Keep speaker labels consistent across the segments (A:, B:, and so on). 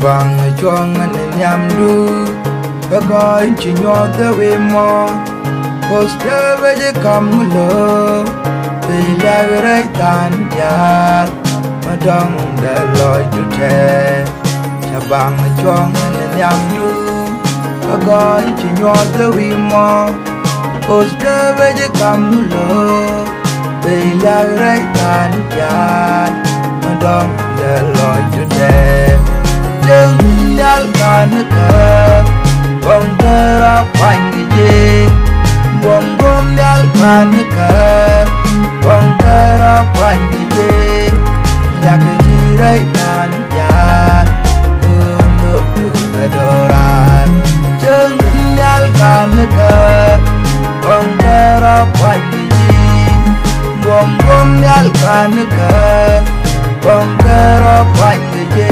A: bang chuang an nyam du ka go chi nyo the we mo cause the je kam lo te ya re tan ya ma dong the loy to te cha bang chuang an nyam du ka go chi nyo the we mo cause the je kam lo te ya re tan ya ma dong the loy to te đừng dal kan ka bom tera pangi bom bom dal kan ka bom tera pangi ya ke jirai kan ya untuk adoran đừng dal kan ka bom tera pangi bom bom dal kan ka bom tera pangi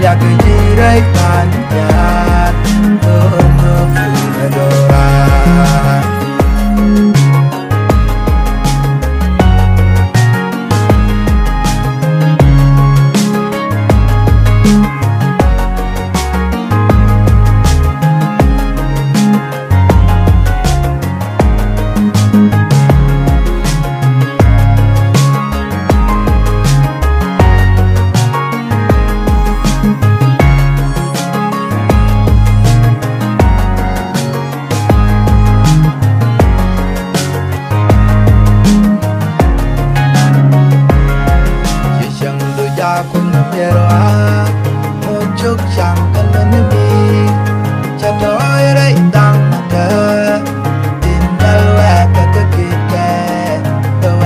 A: ya que jirai kan ya untuk adoran chúc chẳng cần lên đi cha đói đấy tăng cơ tin đâu cả cái kia kẻ đâu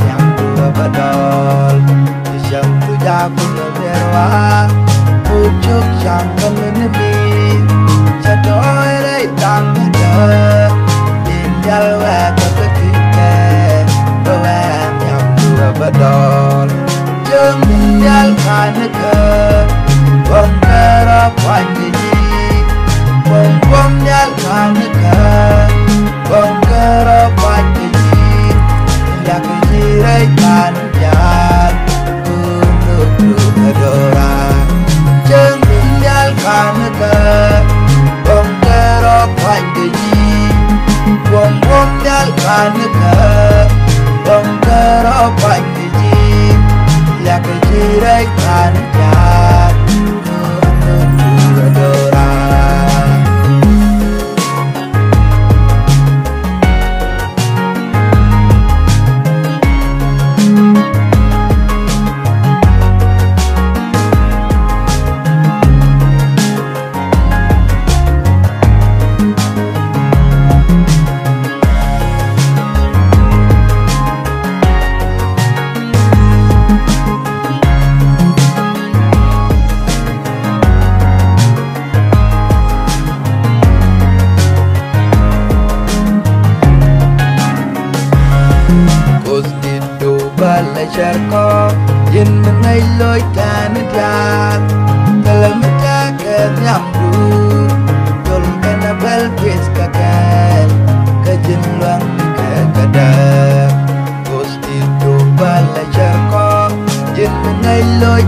A: nhắm đùa và đòn thì chẳng đôi ta cũng là về hoa chúc chẳng cần lên đi cha đói đấy tăng cơ tin đâu cả cái kia kẻ đâu nhắm đùa và đòn chừng nhau khai cơ bom tera pangi bom nyal kan ka bom tera pangi ya ke jirai kan ya untuk adoran jeng nyal kan ka bom tera pangi bom nyal kan ka bom tera pangi ya ke jirai kan ya Charco yin mengai loi kan jan dalam jaga nyamdu tol kana bel pes kakal kajin lang kada posti do bala charco yin mengai loi